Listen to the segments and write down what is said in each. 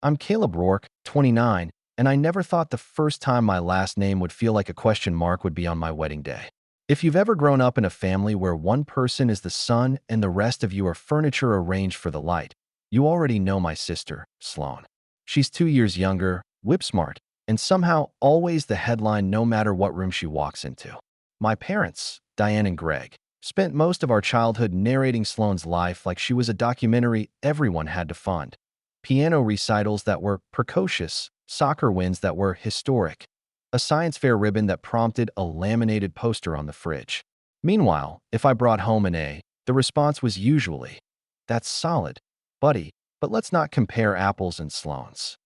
I'm Caleb Rourke, 29, and I never thought the first time my last name would feel like a question mark would be on my wedding day. If you've ever grown up in a family where one person is the sun and the rest of you are furniture arranged for the light, you already know my sister, Sloane. She's 2 years younger, whip-smart, and somehow always the headline no matter what room she walks into. My parents, Diane and Greg, spent most of our childhood narrating Sloane's life like she was a documentary everyone had to fund. Piano recitals that were precocious, soccer wins that were historic, a science fair ribbon that prompted a laminated poster on the fridge. Meanwhile, if I brought home an A, the response was usually, "That's solid, buddy, but let's not compare apples and Sloanes."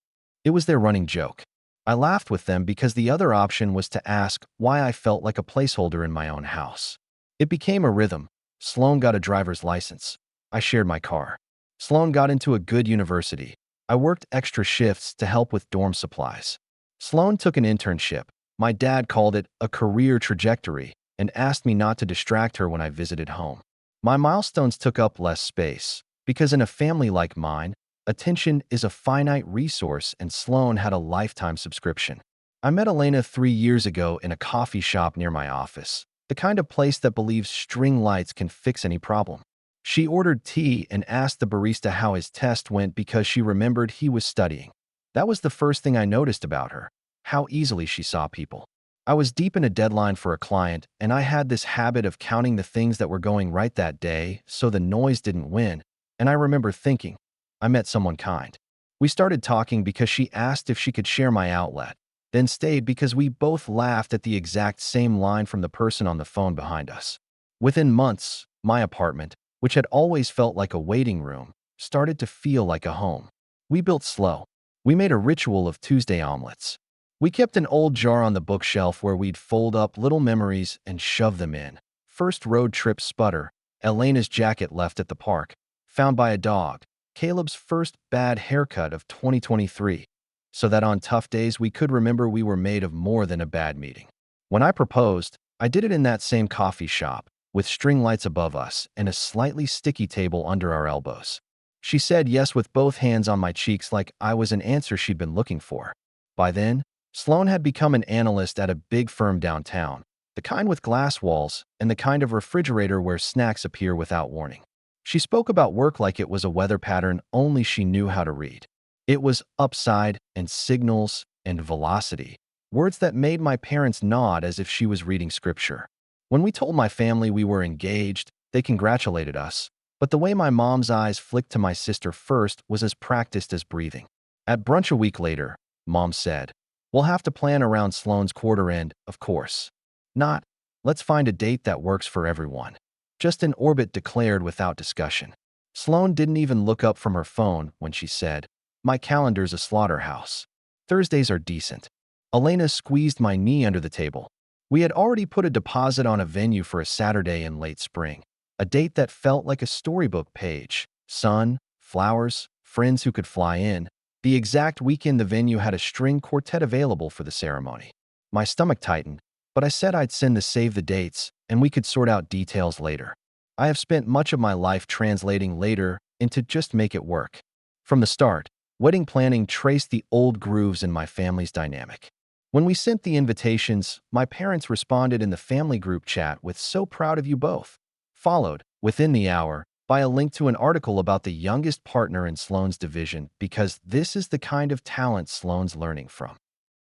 It was their running joke. I laughed with them because the other option was to ask why I felt like a placeholder in my own house. It became a rhythm. Sloane got a driver's license. I shared my car. Sloane got into a good university. I worked extra shifts to help with dorm supplies. Sloane took an internship. My dad called it a career trajectory and asked me not to distract her when I visited home. My milestones took up less space because in a family like mine, attention is a finite resource and Sloane had a lifetime subscription. I met Elena 3 years ago in a coffee shop near my office, the kind of place that believes string lights can fix any problem. She ordered tea and asked the barista how his test went because she remembered he was studying. That was the first thing I noticed about her, how easily she saw people. I was deep in a deadline for a client, and I had this habit of counting the things that were going right that day so the noise didn't win, and I remember thinking, I met someone kind. We started talking because she asked if she could share my outlet, then stayed because we both laughed at the exact same line from the person on the phone behind us. Within months, my apartment, which had always felt like a waiting room, started to feel like a home. We built slow. We made a ritual of Tuesday omelets. We kept an old jar on the bookshelf where we'd fold up little memories and shove them in. First road trip sputter, Elena's jacket left at the park, found by a dog, Caleb's first bad haircut of 2023, so that on tough days we could remember we were made of more than a bad meeting. When I proposed, I did it in that same coffee shop, with string lights above us and a slightly sticky table under our elbows. She said yes with both hands on my cheeks like I was an answer she'd been looking for. By then, Sloane had become an analyst at a big firm downtown, the kind with glass walls and the kind of refrigerator where snacks appear without warning. She spoke about work like it was a weather pattern only she knew how to read. It was upside and signals and velocity, words that made my parents nod as if she was reading scripture. When we told my family we were engaged, they congratulated us, but the way my mom's eyes flicked to my sister first was as practiced as breathing. At brunch a week later, Mom said, "We'll have to plan around Sloane's quarter end, of course. Not, let's find a date that works for everyone." Just an orbit declared without discussion. Sloane didn't even look up from her phone when she said, "My calendar's a slaughterhouse. Thursdays are decent." Elena squeezed my knee under the table. We had already put a deposit on a venue for a Saturday in late spring, a date that felt like a storybook page. Sun, flowers, friends who could fly in. The exact weekend the venue had a string quartet available for the ceremony. My stomach tightened, but I said I'd send the save the dates and we could sort out details later. I have spent much of my life translating later into just make it work. From the start, wedding planning traced the old grooves in my family's dynamic. When we sent the invitations, my parents responded in the family group chat with "so proud of you both," followed, within the hour, by a link to an article about the youngest partner in Sloane's division because this is the kind of talent Sloane's learning from.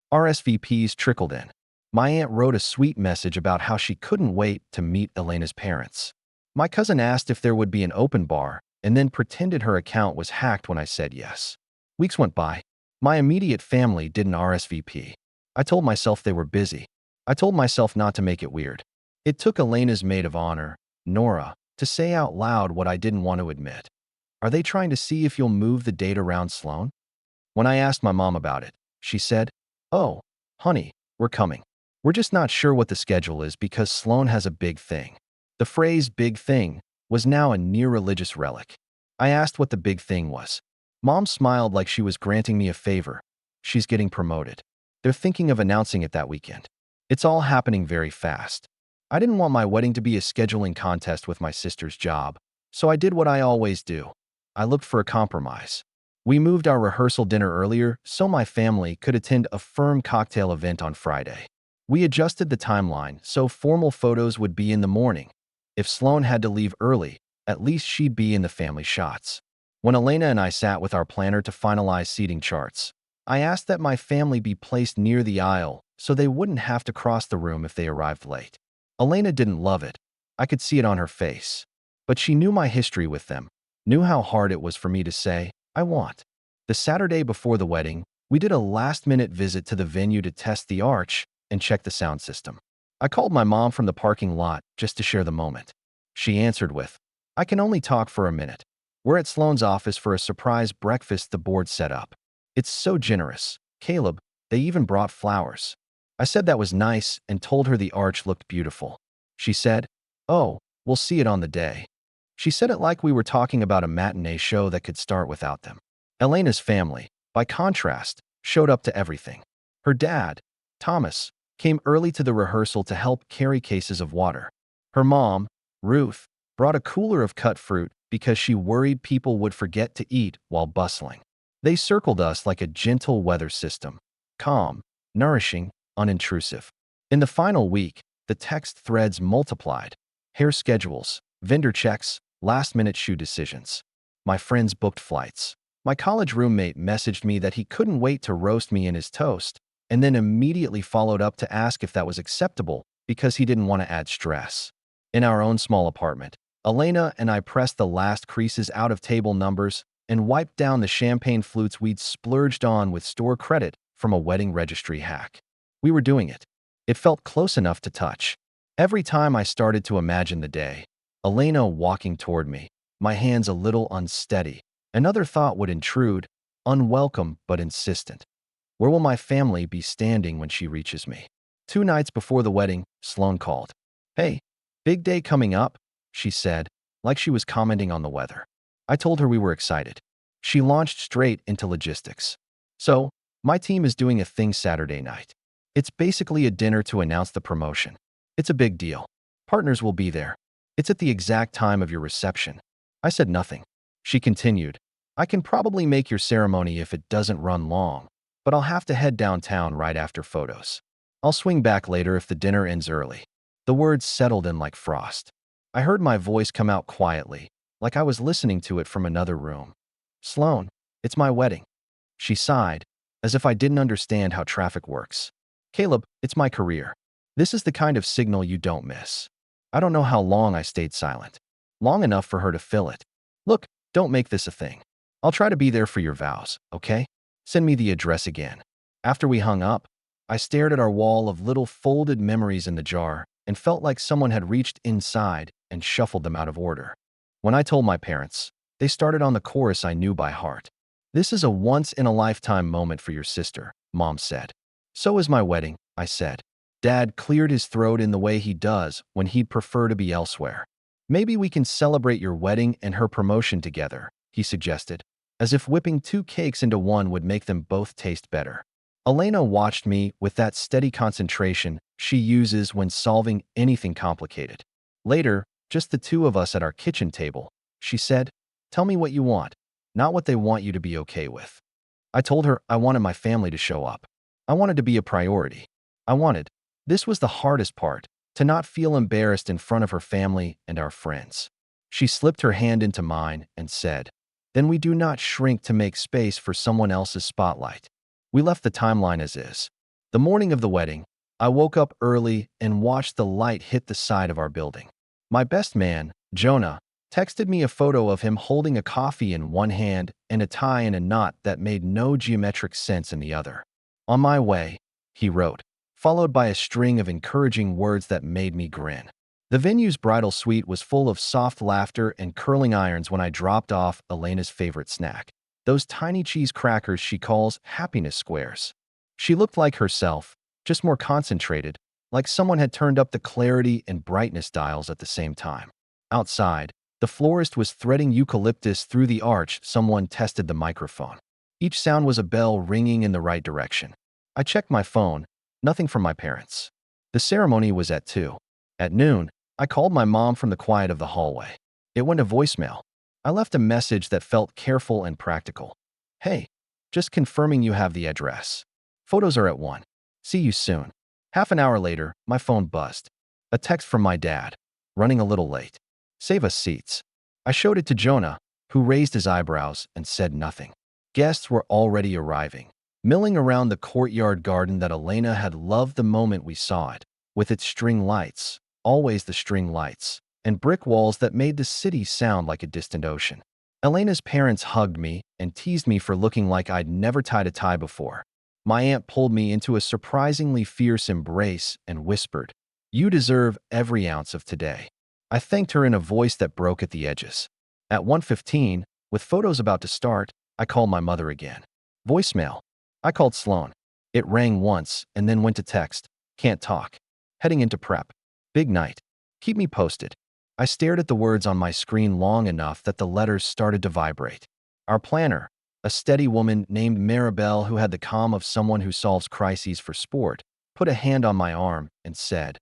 RSVPs trickled in. My aunt wrote a sweet message about how she couldn't wait to meet Elena's parents. My cousin asked if there would be an open bar and then pretended her account was hacked when I said yes. Weeks went by. My immediate family didn't RSVP. I told myself they were busy. I told myself not to make it weird. It took Elena's maid of honor, Nora, to say out loud what I didn't want to admit. "Are they trying to see if you'll move the date around Sloane?" When I asked my mom about it, she said, "Oh, honey, we're coming. We're just not sure what the schedule is because Sloane has a big thing." The phrase "big thing" was now a near-religious relic. I asked what the big thing was. Mom smiled like she was granting me a favor. "She's getting promoted. They're thinking of announcing it that weekend. It's all happening very fast." I didn't want my wedding to be a scheduling contest with my sister's job, so I did what I always do. I looked for a compromise. We moved our rehearsal dinner earlier so my family could attend a firm cocktail event on Friday. We adjusted the timeline so formal photos would be in the morning. If Sloane had to leave early, at least she'd be in the family shots. When Elena and I sat with our planner to finalize seating charts, I asked that my family be placed near the aisle so they wouldn't have to cross the room if they arrived late. Elena didn't love it. I could see it on her face. But she knew my history with them, knew how hard it was for me to say, I want. The Saturday before the wedding, we did a last-minute visit to the venue to test the arch and check the sound system. I called my mom from the parking lot just to share the moment. She answered with, I can only talk for a minute. We're at Sloane's office for a surprise breakfast the board set up. It's so generous. Caleb, they even brought flowers. I said that was nice and told her the arch looked beautiful. She said, oh, we'll see it on the day. She said it like we were talking about a matinee show that could start without them. Elena's family, by contrast, showed up to everything. Her dad, Thomas, came early to the rehearsal to help carry cases of water. Her mom, Ruth, brought a cooler of cut fruit because she worried people would forget to eat while bustling. They circled us like a gentle weather system, calm, nourishing, unintrusive. In the final week, the text threads multiplied. Hair schedules, vendor checks, last-minute shoe decisions. My friends booked flights. My college roommate messaged me that he couldn't wait to roast me in his toast, and then immediately followed up to ask if that was acceptable because he didn't want to add stress. In our own small apartment, Elena and I pressed the last creases out of table numbers and wiped down the champagne flutes we'd splurged on with store credit from a wedding registry hack. We were doing it. It felt close enough to touch. Every time I started to imagine the day, Elena walking toward me, my hands a little unsteady, another thought would intrude, unwelcome but insistent. Where will my family be standing when she reaches me? 2 nights before the wedding, Sloane called. Hey, big day coming up, she said, like she was commenting on the weather. I told her we were excited. She launched straight into logistics. So, my team is doing a thing Saturday night. It's basically a dinner to announce the promotion. It's a big deal. Partners will be there. It's at the exact time of your reception. I said nothing. She continued, I can probably make your ceremony if it doesn't run long, but I'll have to head downtown right after photos. I'll swing back later if the dinner ends early. The words settled in like frost. I heard my voice come out quietly, like I was listening to it from another room. Sloane, it's my wedding. She sighed, as if I didn't understand how traffic works. Caleb, it's my career. This is the kind of signal you don't miss. I don't know how long I stayed silent. Long enough for her to fill it. Look, don't make this a thing. I'll try to be there for your vows, okay? Send me the address again. After we hung up, I stared at our wall of little folded memories in the jar and felt like someone had reached inside and shuffled them out of order. When I told my parents, they started on the chorus I knew by heart. This is a once-in-a-lifetime moment for your sister, Mom said. So is my wedding, I said. Dad cleared his throat in the way he does when he'd prefer to be elsewhere. Maybe we can celebrate your wedding and her promotion together, he suggested, as if whipping 2 cakes into one would make them both taste better. Elena watched me with that steady concentration she uses when solving anything complicated. Later, just the 2 of us at our kitchen table, she said, tell me what you want, not what they want you to be okay with. I told her I wanted my family to show up. I wanted to be a priority. This was the hardest part, to not feel embarrassed in front of her family and our friends. She slipped her hand into mine and said, then we do not shrink to make space for someone else's spotlight. We left the timeline as is. The morning of the wedding, I woke up early and watched the light hit the side of our building. My best man, Jonah, texted me a photo of him holding a coffee in one hand and a tie in a knot that made no geometric sense in the other. On my way, he wrote, followed by a string of encouraging words that made me grin. The venue's bridal suite was full of soft laughter and curling irons when I dropped off Elena's favorite snack, those tiny cheese crackers she calls happiness squares. She looked like herself, just more concentrated, like someone had turned up the clarity and brightness dials at the same time. Outside, the florist was threading eucalyptus through the arch. Someone tested the microphone. Each sound was a bell ringing in the right direction. I checked my phone. Nothing from my parents. The ceremony was at 2. At noon, I called my mom from the quiet of the hallway. It went to voicemail. I left a message that felt careful and practical. Hey, just confirming you have the address. Photos are at 1. See you soon. Half an hour later, my phone buzzed. A text from my dad. Running a little late. Save us seats. I showed it to Jonah, who raised his eyebrows and said nothing. Guests were already arriving, milling around the courtyard garden that Elena had loved the moment we saw it, with its string lights, always the string lights, and brick walls that made the city sound like a distant ocean. Elena's parents hugged me and teased me for looking like I'd never tied a tie before. My aunt pulled me into a surprisingly fierce embrace and whispered, "You deserve every ounce of today." I thanked her in a voice that broke at the edges. At 1:15, with photos about to start, I called my mother again. Voicemail. I called Sloan. It rang once and then went to text. Can't talk. Heading into prep. Big night. Keep me posted. I stared at the words on my screen long enough that the letters started to vibrate. Our planner, a steady woman named Maribel who had the calm of someone who solves crises for sport, put a hand on my arm and said,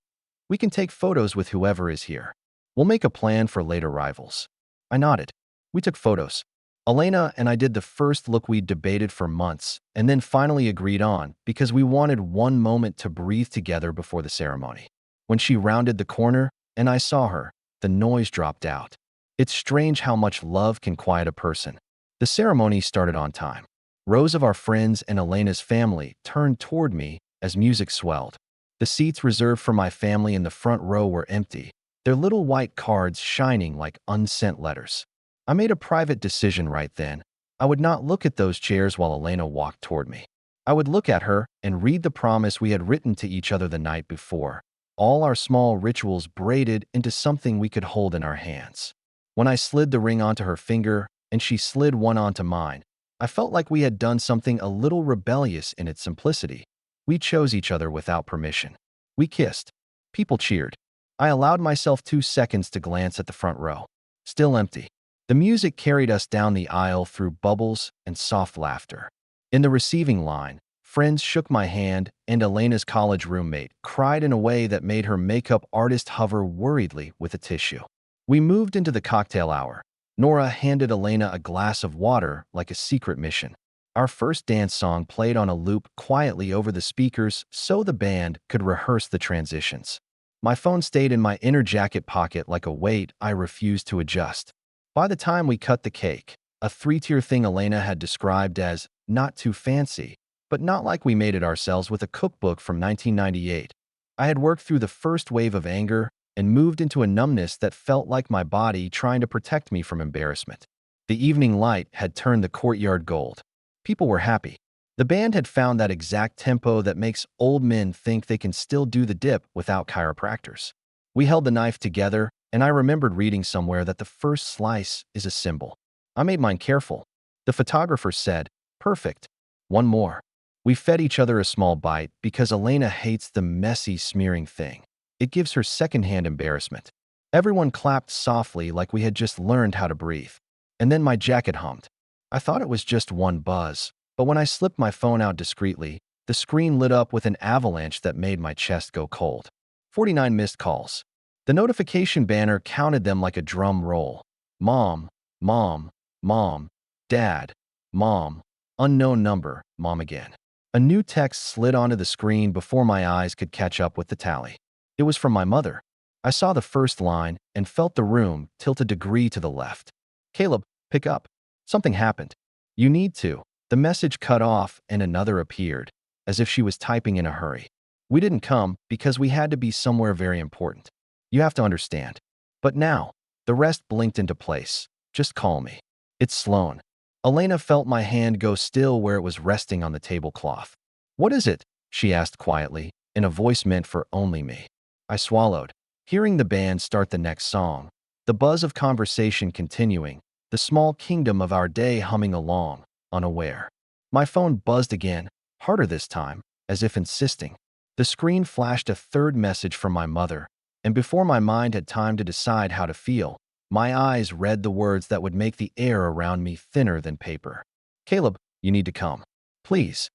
"We can take photos with whoever is here. We'll make a plan for late arrivals." I nodded. We took photos. Elena and I did the first look we'd debated for months and then finally agreed on because we wanted one moment to breathe together before the ceremony. When she rounded the corner and I saw her, the noise dropped out. It's strange how much love can quiet a person. The ceremony started on time. Rows of our friends and Elena's family turned toward me as music swelled. The seats reserved for my family in the front row were empty, their little white cards shining like unsent letters. I made a private decision right then. I would not look at those chairs while Elena walked toward me. I would look at her and read the promise we had written to each other the night before, all our small rituals braided into something we could hold in our hands. When I slid the ring onto her finger and she slid one onto mine, I felt like we had done something a little rebellious in its simplicity. We chose each other without permission. We kissed. People cheered. I allowed myself 2 seconds to glance at the front row. Still empty. The music carried us down the aisle through bubbles and soft laughter. In the receiving line, friends shook my hand and Elena's college roommate cried in a way that made her makeup artist hover worriedly with a tissue. We moved into the cocktail hour. Nora handed Elena a glass of water like a secret mission. Our first dance song played on a loop quietly over the speakers so the band could rehearse the transitions. My phone stayed in my inner jacket pocket like a weight I refused to adjust. By the time we cut the cake, a 3-tier thing Elena had described as not too fancy, but not like we made it ourselves with a cookbook from 1998. I had worked through the first wave of anger and moved into a numbness that felt like my body trying to protect me from embarrassment. The evening light had turned the courtyard gold. People were happy. The band had found that exact tempo that makes old men think they can still do the dip without chiropractors. We held the knife together, and I remembered reading somewhere that the first slice is a symbol. I made mine careful. The photographer said, "Perfect. One more." We fed each other a small bite because Elena hates the messy smearing thing. It gives her secondhand embarrassment. Everyone clapped softly like we had just learned how to breathe. And then my jacket hummed. I thought it was just one buzz, but when I slipped my phone out discreetly, the screen lit up with an avalanche that made my chest go cold. 49 missed calls. The notification banner counted them like a drum roll. Mom, mom, mom, dad, mom, unknown number, mom again. A new text slid onto the screen before my eyes could catch up with the tally. It was from my mother. I saw the first line and felt the room tilt a degree to the left. "Caleb, pick up. Something happened. You need to." The message cut off and another appeared, as if she was typing in a hurry. "We didn't come because we had to be somewhere very important. You have to understand." But now, the rest blinked into place. "Just call me. It's Sloan." Elena felt my hand go still where it was resting on the tablecloth. "What is it?" she asked quietly, in a voice meant for only me. I swallowed, hearing the band start the next song, the buzz of conversation continuing, the small kingdom of our day humming along, unaware. My phone buzzed again, harder this time, as if insisting. The screen flashed a third message from my mother, and before my mind had time to decide how to feel, my eyes read the words that would make the air around me thinner than paper. "Caleb, you need to come. Please."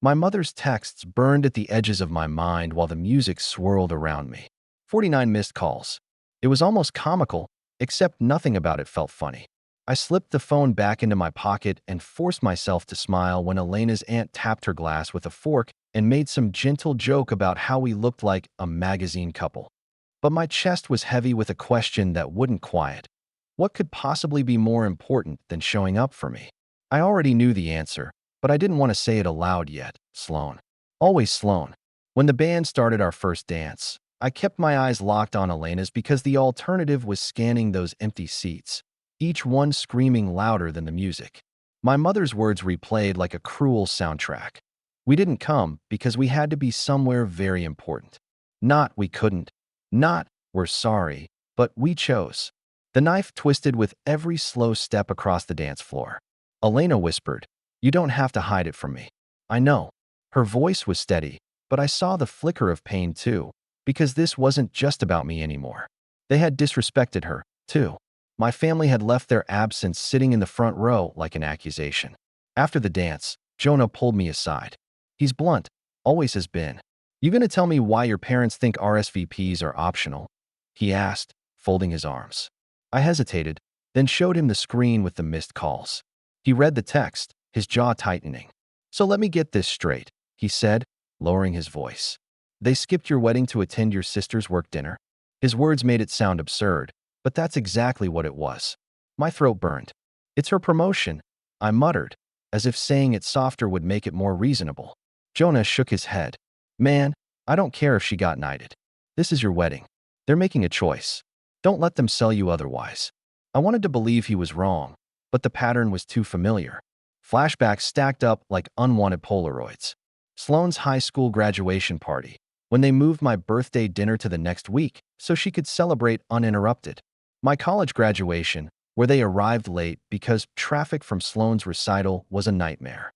My mother's texts burned at the edges of my mind while the music swirled around me. 49 missed calls. It was almost comical, except nothing about it felt funny. I slipped the phone back into my pocket and forced myself to smile when Elena's aunt tapped her glass with a fork and made some gentle joke about how we looked like a magazine couple. But my chest was heavy with a question that wouldn't quiet. What could possibly be more important than showing up for me? I already knew the answer, but I didn't want to say it aloud yet. Sloan. Always Sloan. When the band started our first dance, I kept my eyes locked on Elena's because the alternative was scanning those empty seats, each one screaming louder than the music. My mother's words replayed like a cruel soundtrack. We didn't come because we had to be somewhere very important. Not we couldn't. Not we're sorry, but we chose. The knife twisted with every slow step across the dance floor. Elena whispered, "You don't have to hide it from me." I know. Her voice was steady, but I saw the flicker of pain too, because this wasn't just about me anymore. They had disrespected her, too. My family had left their absence sitting in the front row like an accusation. After the dance, Jonah pulled me aside. He's blunt, always has been. "You gonna tell me why your parents think RSVPs are optional?" he asked, folding his arms. I hesitated, then showed him the screen with the missed calls. He read the text, his jaw tightening. "So let me get this straight," he said, lowering his voice. "They skipped your wedding to attend your sister's work dinner?" His words made it sound absurd, but that's exactly what it was. My throat burned. "It's her promotion," I muttered, as if saying it softer would make it more reasonable. Jonah shook his head. "Man, I don't care if she got knighted. This is your wedding. They're making a choice. Don't let them sell you otherwise." I wanted to believe he was wrong, but the pattern was too familiar. Flashbacks stacked up like unwanted Polaroids. Sloane's high school graduation party, when they moved my birthday dinner to the next week so she could celebrate uninterrupted. My college graduation, where they arrived late because traffic from Sloane's recital was a nightmare.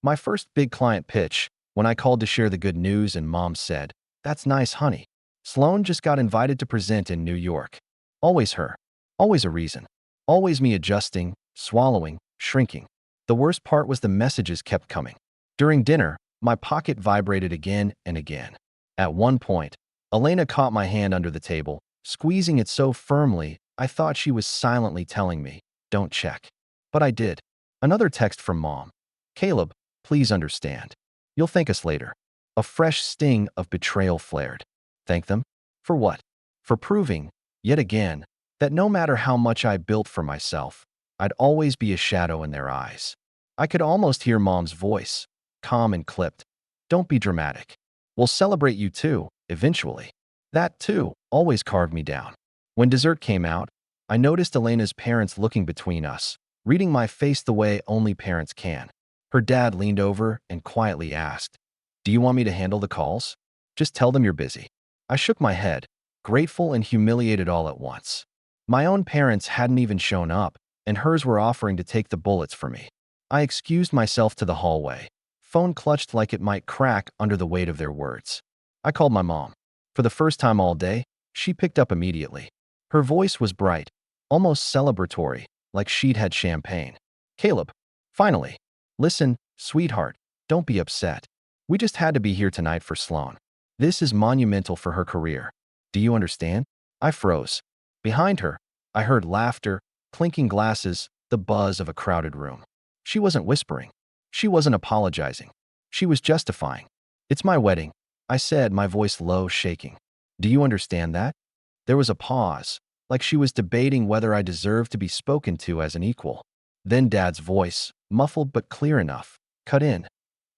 My first big client pitch, when I called to share the good news and Mom said, "That's nice, honey. Sloane just got invited to present in New York." Always her. Always a reason. Always me adjusting, swallowing, shrinking. The worst part was the messages kept coming. During dinner, my pocket vibrated again and again. At one point, Elena caught my hand under the table, squeezing it so firmly I thought she was silently telling me, "Don't check." But I did. Another text from Mom. "Caleb, please understand. You'll thank us later." A fresh sting of betrayal flared. Thank them? For what? For proving, yet again, that no matter how much I built for myself, I'd always be a shadow in their eyes. I could almost hear Mom's voice, calm and clipped. "Don't be dramatic. We'll celebrate you too, eventually." That, too, always carved me down. When dessert came out, I noticed Elena's parents looking between us, reading my face the way only parents can. Her dad leaned over and quietly asked, "Do you want me to handle the calls? Just tell them you're busy." I shook my head, grateful and humiliated all at once. My own parents hadn't even shown up, and hers were offering to take the bullets for me. I excused myself to the hallway, phone clutched like it might crack under the weight of their words. I called my mom. For the first time all day, she picked up immediately. Her voice was bright, almost celebratory, like she'd had champagne. "Caleb, finally. Listen, sweetheart, don't be upset. We just had to be here tonight for Sloane. This is monumental for her career. Do you understand?" I froze. Behind her, I heard laughter, clinking glasses, the buzz of a crowded room. She wasn't whispering. She wasn't apologizing. She was justifying. "It's my wedding," I said, my voice low, shaking. "Do you understand that?" There was a pause, like she was debating whether I deserved to be spoken to as an equal. Then Dad's voice, muffled but clear enough, cut in.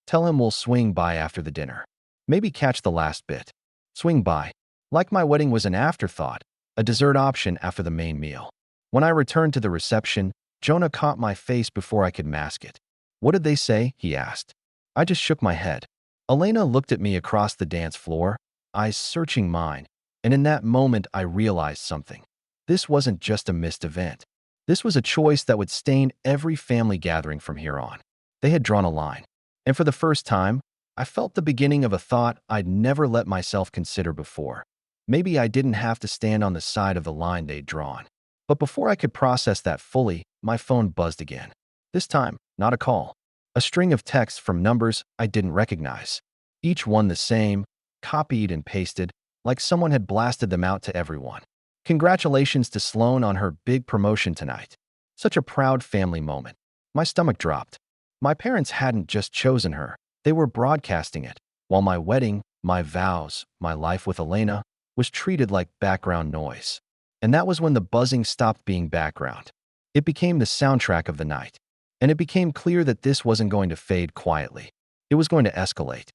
"Tell him we'll swing by after the dinner. Maybe catch the last bit." Swing by. Like my wedding was an afterthought, a dessert option after the main meal. When I returned to the reception, Jonah caught my face before I could mask it. "What did they say?" he asked. I just shook my head. Elena looked at me across the dance floor, eyes searching mine, and in that moment I realized something. This wasn't just a missed event. This was a choice that would stain every family gathering from here on. They had drawn a line. And for the first time, I felt the beginning of a thought I'd never let myself consider before. Maybe I didn't have to stand on the side of the line they'd drawn. But before I could process that fully, my phone buzzed again. This time, not a call. A string of texts from numbers I didn't recognize. Each one the same, copied and pasted, like someone had blasted them out to everyone. "Congratulations to Sloane on her big promotion tonight. Such a proud family moment. My stomach dropped. My parents hadn't just chosen her, they were broadcasting it, while my wedding, my vows, my life with Elena was treated like background noise. And that was when the buzzing stopped being background. It became the soundtrack of the night. And it became clear that this wasn't going to fade quietly. It was going to escalate.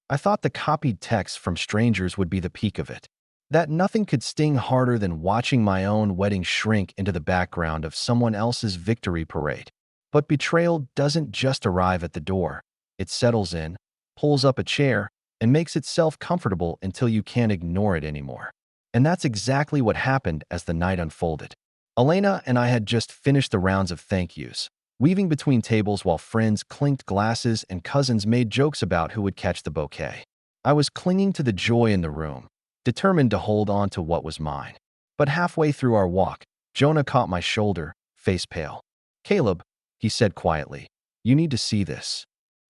I thought the copied texts from strangers would be the peak of it. That nothing could sting harder than watching my own wedding shrink into the background of someone else's victory parade. But betrayal doesn't just arrive at the door. It settles in, pulls up a chair, and makes itself comfortable until you can't ignore it anymore. And that's exactly what happened as the night unfolded. Elena and I had just finished the rounds of thank yous, weaving between tables while friends clinked glasses and cousins made jokes about who would catch the bouquet. I was clinging to the joy in the room, determined to hold on to what was mine. But halfway through our walk, Jonah caught my shoulder, face pale. "Caleb," he said quietly, "you need to see this."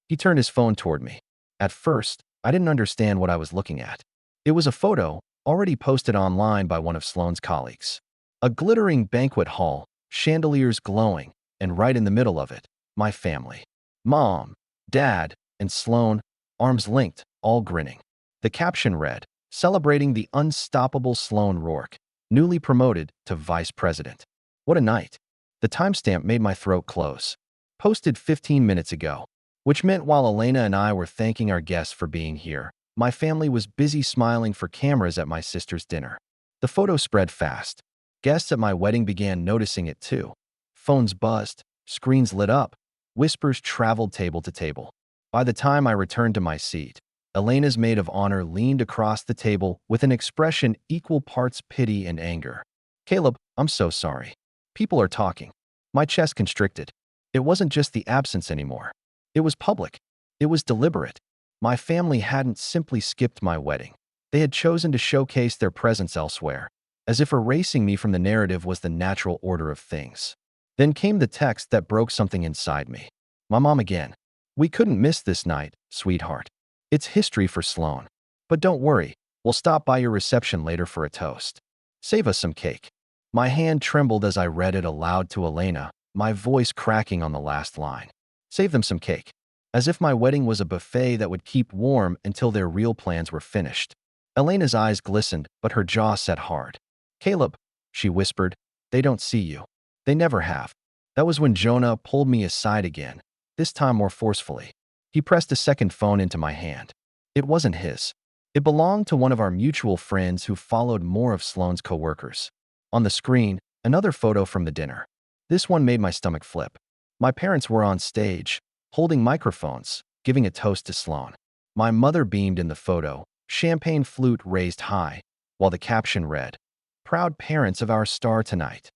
He turned his phone toward me. At first, I didn't understand what I was looking at. It was a photo, already posted online by one of Sloane's colleagues. A glittering banquet hall, chandeliers glowing, and right in the middle of it, my family. Mom, Dad, and Sloane, arms linked, all grinning. The caption read, "Celebrating the unstoppable Sloane Rourke, newly promoted to vice president." What a night. The timestamp made my throat close. Posted 15 minutes ago, which meant while Elena and I were thanking our guests for being here, my family was busy smiling for cameras at my sister's dinner. The photo spread fast. Guests at my wedding began noticing it too. Phones buzzed, screens lit up, whispers traveled table to table. By the time I returned to my seat, Elena's maid of honor leaned across the table with an expression equal parts pity and anger. "Caleb, I'm so sorry. People are talking." My chest constricted. It wasn't just the absence anymore. It was public. It was deliberate. My family hadn't simply skipped my wedding. They had chosen to showcase their presence elsewhere, as if erasing me from the narrative was the natural order of things. Then came the text that broke something inside me. My mom again. "We couldn't miss this night, sweetheart. It's history for Sloane. But don't worry, we'll stop by your reception later for a toast. Save us some cake." My hand trembled as I read it aloud to Elena, my voice cracking on the last line. Save them some cake. As if my wedding was a buffet that would keep warm until their real plans were finished. Elena's eyes glistened, but her jaw set hard. "Caleb," she whispered, "they don't see you. They never have." That was when Jonah pulled me aside again, this time more forcefully. He pressed a second phone into my hand. It wasn't his. It belonged to one of our mutual friends who followed more of Sloane's coworkers. On the screen, another photo from the dinner. This one made my stomach flip. My parents were on stage, holding microphones, giving a toast to Sloane. My mother beamed in the photo, champagne flute raised high, while the caption read, "Proud parents of our star tonight."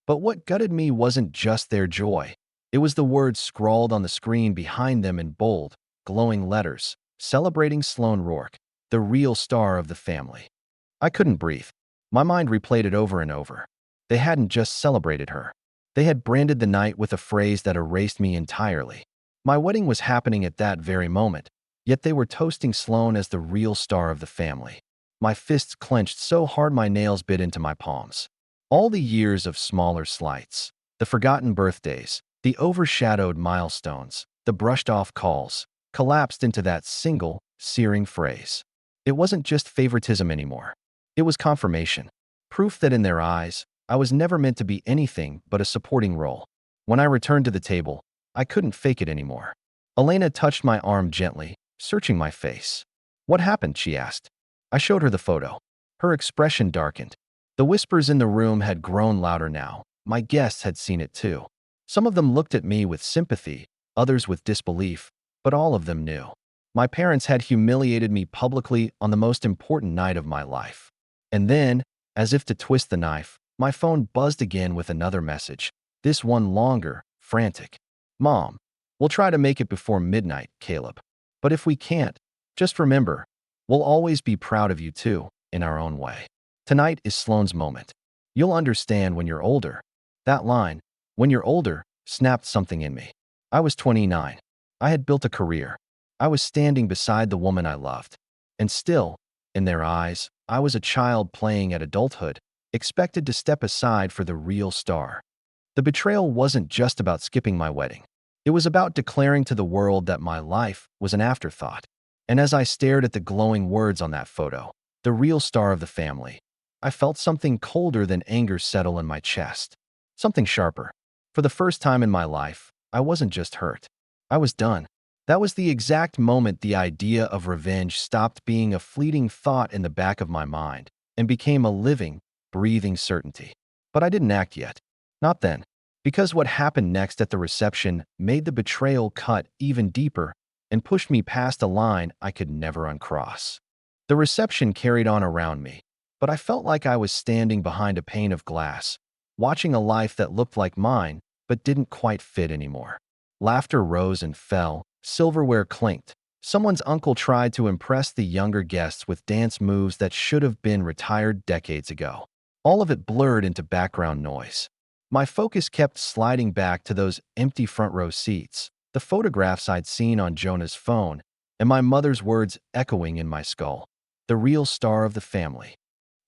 But what gutted me wasn't just their joy. It was the words scrawled on the screen behind them in bold, glowing letters, celebrating Sloane Rourke, the real star of the family. I couldn't breathe. My mind replayed it over and over. They hadn't just celebrated her. They had branded the night with a phrase that erased me entirely. My wedding was happening at that very moment, yet they were toasting Sloane as the real star of the family. My fists clenched so hard my nails bit into my palms. All the years of smaller slights, the forgotten birthdays, the overshadowed milestones, the brushed-off calls, collapsed into that single, searing phrase. It wasn't just favoritism anymore. It was confirmation. Proof that in their eyes, I was never meant to be anything but a supporting role. When I returned to the table, I couldn't fake it anymore. Elena touched my arm gently, searching my face. "What happened?" she asked. I showed her the photo. Her expression darkened. The whispers in the room had grown louder now. My guests had seen it too. Some of them looked at me with sympathy, others with disbelief, but all of them knew. My parents had humiliated me publicly on the most important night of my life. And then, as if to twist the knife, my phone buzzed again with another message, this one longer, frantic. "Mom, we'll try to make it before midnight, Caleb. But if we can't, just remember, we'll always be proud of you too, in our own way. Tonight is Sloane's moment. You'll understand when you're older." That line, "when you're older," snapped something in me. I was 29. I had built a career. I was standing beside the woman I loved. And still, in their eyes, I was a child playing at adulthood, expected to step aside for the real star. The betrayal wasn't just about skipping my wedding. It was about declaring to the world that my life was an afterthought. And as I stared at the glowing words on that photo, the real star of the family, I felt something colder than anger settle in my chest. Something sharper. For the first time in my life, I wasn't just hurt. I was done. That was the exact moment the idea of revenge stopped being a fleeting thought in the back of my mind and became a living, breathing certainty. But I didn't act yet. Not then. Because what happened next at the reception made the betrayal cut even deeper and pushed me past a line I could never uncross. The reception carried on around me, but I felt like I was standing behind a pane of glass, watching a life that looked like mine but didn't quite fit anymore. Laughter rose and fell, silverware clinked. Someone's uncle tried to impress the younger guests with dance moves that should have been retired decades ago. All of it blurred into background noise. My focus kept sliding back to those empty front row seats, the photographs I'd seen on Jonah's phone, and my mother's words echoing in my skull. The real star of the family.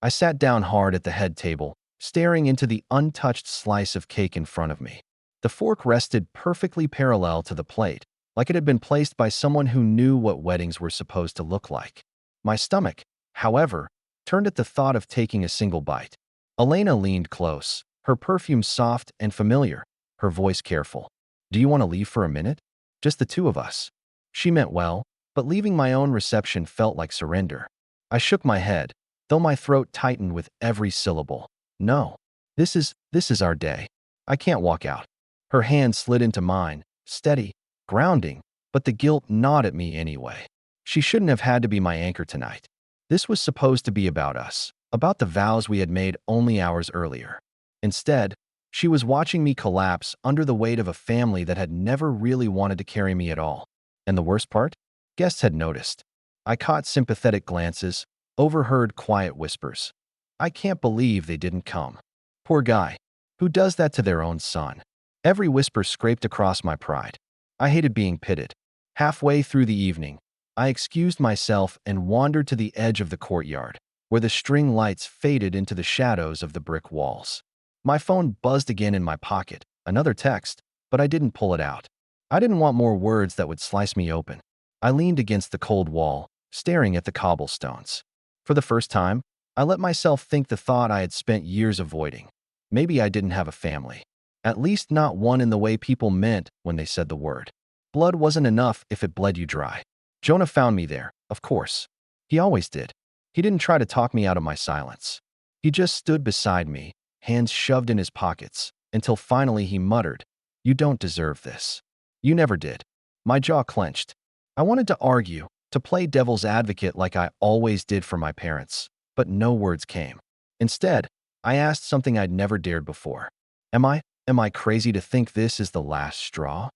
I sat down hard at the head table, staring into the untouched slice of cake in front of me. The fork rested perfectly parallel to the plate, like it had been placed by someone who knew what weddings were supposed to look like. My stomach, however, turned at the thought of taking a single bite. Elena leaned close, her perfume soft and familiar, her voice careful. "Do you want to leave for a minute? Just the two of us." She meant well, but leaving my own reception felt like surrender. I shook my head, though my throat tightened with every syllable. "No, this is our day. I can't walk out." Her hand slid into mine, steady, grounding, but the guilt gnawed at me anyway. She shouldn't have had to be my anchor tonight. This was supposed to be about us, about the vows we had made only hours earlier. Instead, she was watching me collapse under the weight of a family that had never really wanted to carry me at all. And the worst part? Guests had noticed. I caught sympathetic glances, overheard quiet whispers. "I can't believe they didn't come. Poor guy. Who does that to their own son?" Every whisper scraped across my pride. I hated being pitted. Halfway through the evening, I excused myself and wandered to the edge of the courtyard, where the string lights faded into the shadows of the brick walls. My phone buzzed again in my pocket, another text, but I didn't pull it out. I didn't want more words that would slice me open. I leaned against the cold wall, staring at the cobblestones. For the first time, I let myself think the thought I had spent years avoiding. Maybe I didn't have a family. At least not one in the way people meant when they said the word. Blood wasn't enough if it bled you dry. Jonah found me there, of course. He always did. He didn't try to talk me out of my silence. He just stood beside me, hands shoved in his pockets, until finally he muttered, "You don't deserve this. You never did." My jaw clenched. I wanted to argue, to play devil's advocate like I always did for my parents, but no words came. Instead, I asked something I'd never dared before. Am I crazy to think this is the last straw?"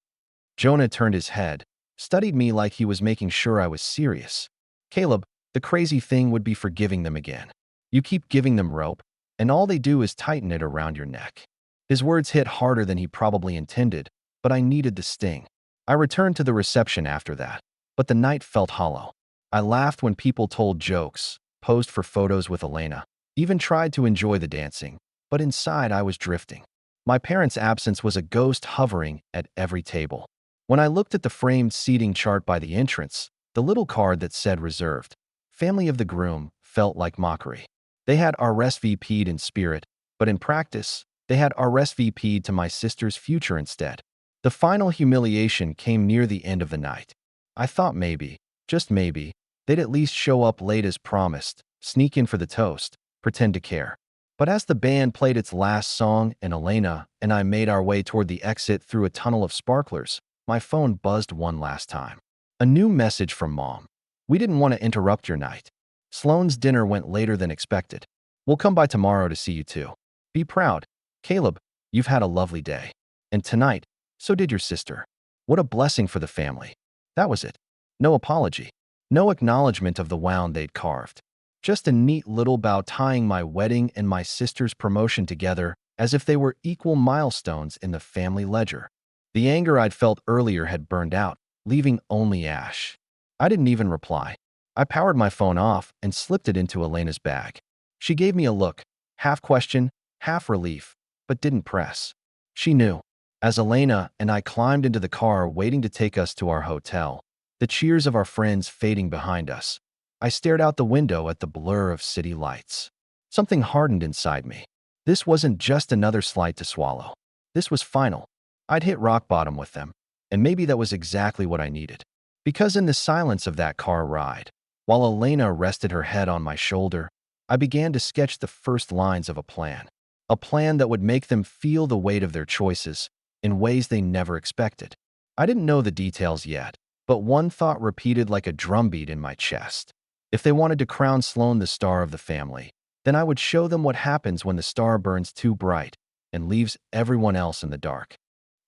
Jonah turned his head, studied me like he was making sure I was serious. "Caleb, the crazy thing would be forgiving them again. You keep giving them rope, and all they do is tighten it around your neck." His words hit harder than he probably intended, but I needed the sting. I returned to the reception after that, but the night felt hollow. I laughed when people told jokes, posed for photos with Elena, even tried to enjoy the dancing, but inside I was drifting. My parents' absence was a ghost hovering at every table. When I looked at the framed seating chart by the entrance, the little card that said reserved, "Family of the groom," felt like mockery. They had RSVP'd in spirit, but in practice, they had RSVP'd to my sister's future instead. The final humiliation came near the end of the night. I thought maybe, just maybe, they'd at least show up late as promised, sneak in for the toast, pretend to care. But as the band played its last song and Elena and I made our way toward the exit through a tunnel of sparklers, my phone buzzed one last time. A new message from Mom. "We didn't want to interrupt your night. Sloane's dinner went later than expected. We'll come by tomorrow to see you too. Be proud. Caleb, you've had a lovely day. And tonight, so did your sister. What a blessing for the family." That was it. No apology. No acknowledgement of the wound they'd carved. Just a neat little bow tying my wedding and my sister's promotion together as if they were equal milestones in the family ledger. The anger I'd felt earlier had burned out, leaving only ash. I didn't even reply. I powered my phone off and slipped it into Elena's bag. She gave me a look, half question, half relief, but didn't press. She knew. As Elena and I climbed into the car waiting to take us to our hotel, the cheers of our friends fading behind us, I stared out the window at the blur of city lights. Something hardened inside me. This wasn't just another slight to swallow. This was final. I'd hit rock bottom with them, and maybe that was exactly what I needed. Because in the silence of that car ride, while Elena rested her head on my shoulder, I began to sketch the first lines of a plan. A plan that would make them feel the weight of their choices in ways they never expected. I didn't know the details yet, but one thought repeated like a drumbeat in my chest. If they wanted to crown Sloane the star of the family, then I would show them what happens when the star burns too bright and leaves everyone else in the dark.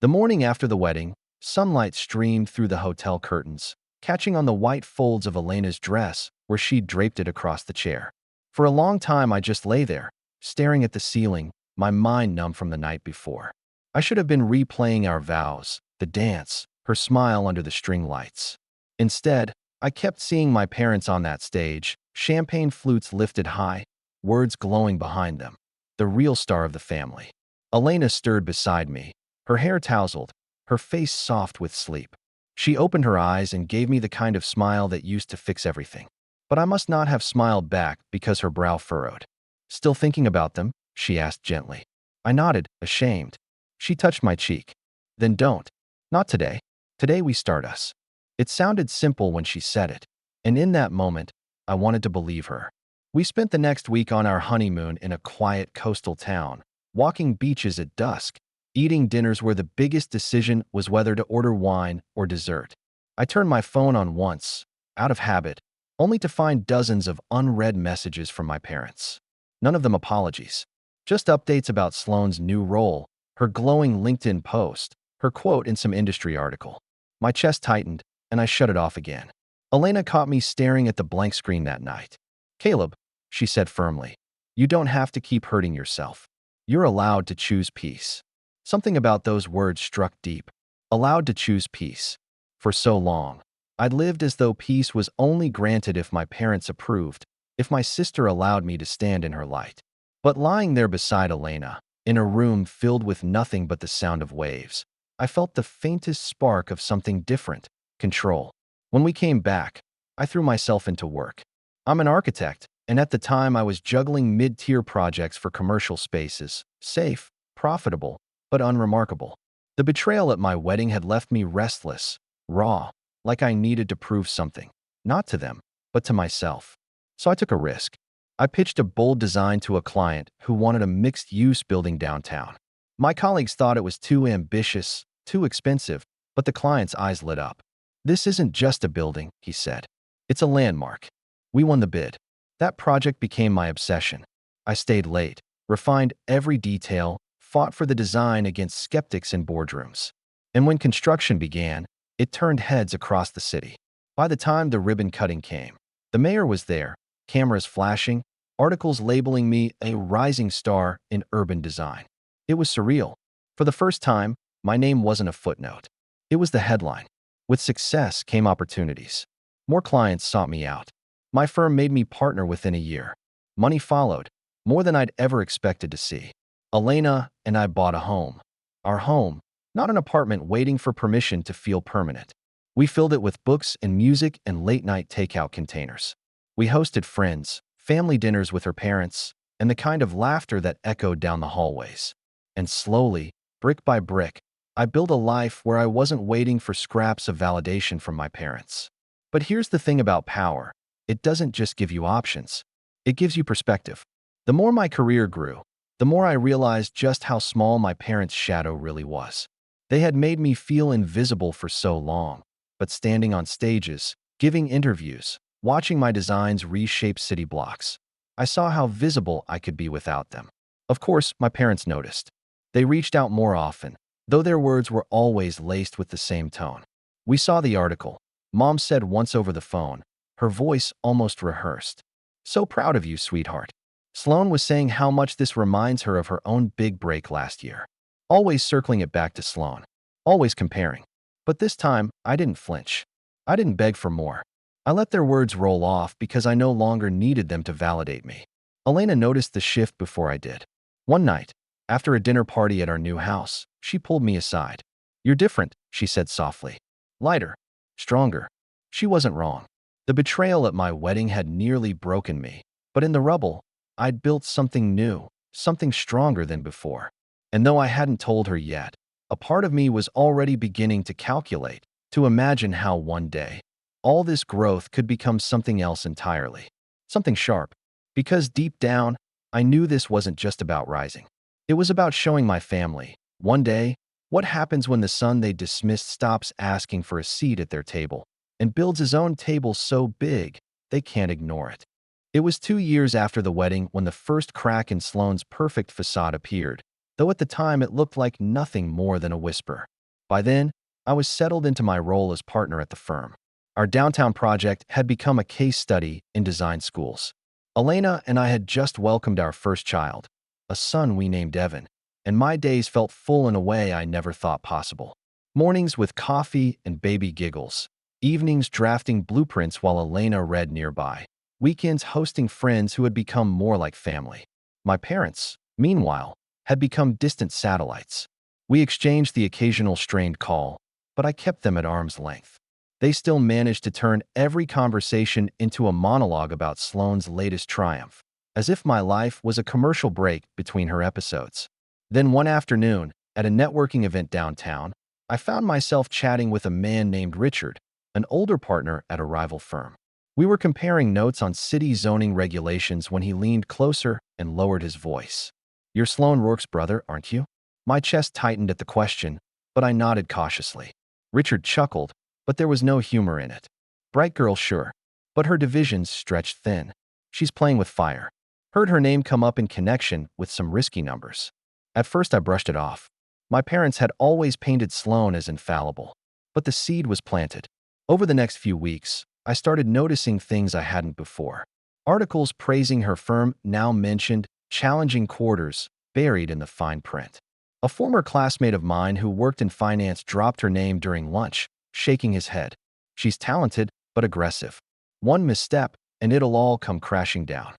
The morning after the wedding, sunlight streamed through the hotel curtains, catching on the white folds of Elena's dress where she'd draped it across the chair. For a long time, I just lay there, staring at the ceiling, my mind numb from the night before. I should have been replaying our vows, the dance, her smile under the string lights. Instead, I kept seeing my parents on that stage, champagne flutes lifted high, words glowing behind them. The real star of the family. Elena stirred beside me, her hair tousled, her face soft with sleep. She opened her eyes and gave me the kind of smile that used to fix everything. But I must not have smiled back because her brow furrowed. "Still thinking about them?" she asked gently. I nodded, ashamed. She touched my cheek. "Then don't. Not today. Today we start us." It sounded simple when she said it, and in that moment, I wanted to believe her. We spent the next week on our honeymoon in a quiet coastal town, walking beaches at dusk, eating dinners where the biggest decision was whether to order wine or dessert. I turned my phone on once, out of habit, only to find dozens of unread messages from my parents. None of them apologies. Just updates about Sloane's new role, her glowing LinkedIn post, her quote in some industry article. My chest tightened, and I shut it off again. Elena caught me staring at the blank screen that night. "Caleb," she said firmly, "you don't have to keep hurting yourself. You're allowed to choose peace." Something about those words struck deep. Allowed to choose peace. For so long, I'd lived as though peace was only granted if my parents approved, if my sister allowed me to stand in her light. But lying there beside Elena, in a room filled with nothing but the sound of waves, I felt the faintest spark of something different: control. When we came back, I threw myself into work. I'm an architect, and at the time I was juggling mid-tier projects for commercial spaces, safe, profitable, but unremarkable. The betrayal at my wedding had left me restless, raw, like I needed to prove something, not to them, but to myself. So I took a risk. I pitched a bold design to a client who wanted a mixed-use building downtown. My colleagues thought it was too ambitious, too expensive, but the client's eyes lit up. "This isn't just a building," he said. "It's a landmark." We won the bid. That project became my obsession. I stayed late, refined every detail, fought for the design against skeptics in boardrooms. And when construction began, it turned heads across the city. By the time the ribbon cutting came, the mayor was there, cameras flashing, articles labeling me a rising star in urban design. It was surreal. For the first time, my name wasn't a footnote. It was the headline. With success came opportunities. More clients sought me out. My firm made me partner within a year. Money followed, more than I'd ever expected to see. Elena and I bought a home. Our home, not an apartment waiting for permission to feel permanent. We filled it with books and music and late-night takeout containers. We hosted friends, family dinners with her parents, and the kind of laughter that echoed down the hallways. And slowly, brick by brick, I built a life where I wasn't waiting for scraps of validation from my parents. But here's the thing about power. It doesn't just give you options. It gives you perspective. The more my career grew, the more I realized just how small my parents' shadow really was. They had made me feel invisible for so long, but standing on stages, giving interviews, watching my designs reshape city blocks, I saw how visible I could be without them. Of course, my parents noticed. They reached out more often, though their words were always laced with the same tone. "We saw the article," Mom said once over the phone, her voice almost rehearsed. "So proud of you, sweetheart." Sloane was saying how much this reminds her of her own big break last year. Always circling it back to Sloane. Always comparing. But this time, I didn't flinch. I didn't beg for more. I let their words roll off because I no longer needed them to validate me. Elena noticed the shift before I did. One night, After a dinner party at our new house, she pulled me aside. "You're different," she said softly. "Lighter. Stronger." She wasn't wrong. The betrayal at my wedding had nearly broken me, but in the rubble, I'd built something new, something stronger than before. And though I hadn't told her yet, a part of me was already beginning to calculate, to imagine how one day, all this growth could become something else entirely. Something sharp. Because deep down, I knew this wasn't just about rising. It was about showing my family, one day, what happens when the son they dismissed stops asking for a seat at their table and builds his own table so big they can't ignore it. It was 2 years after the wedding when the first crack in Sloane's perfect facade appeared, though at the time it looked like nothing more than a whisper. By then, I was settled into my role as partner at the firm. Our downtown project had become a case study in design schools. Elena and I had just welcomed our first child, a son we named Evan, and my days felt full in a way I never thought possible. Mornings with coffee and baby giggles, evenings drafting blueprints while Elena read nearby, weekends hosting friends who had become more like family. My parents, meanwhile, had become distant satellites. We exchanged the occasional strained call, but I kept them at arm's length. They still managed to turn every conversation into a monologue about Sloane's latest triumph, as if my life was a commercial break between her episodes. Then one afternoon, at a networking event downtown, I found myself chatting with a man named Richard, an older partner at a rival firm. We were comparing notes on city zoning regulations when he leaned closer and lowered his voice. "You're Sloane Rourke's brother, aren't you?" My chest tightened at the question, but I nodded cautiously. Richard chuckled, but there was no humor in it. "Bright girl, sure, but her divisions stretched thin. She's playing with fire." Heard her name come up in connection with some risky numbers. At first I brushed it off. My parents had always painted Sloane as infallible, but the seed was planted. Over the next few weeks, I started noticing things I hadn't before. Articles praising her firm now mentioned challenging quarters buried in the fine print. A former classmate of mine who worked in finance dropped her name during lunch, shaking his head. "She's talented, but aggressive. One misstep, and it'll all come crashing down."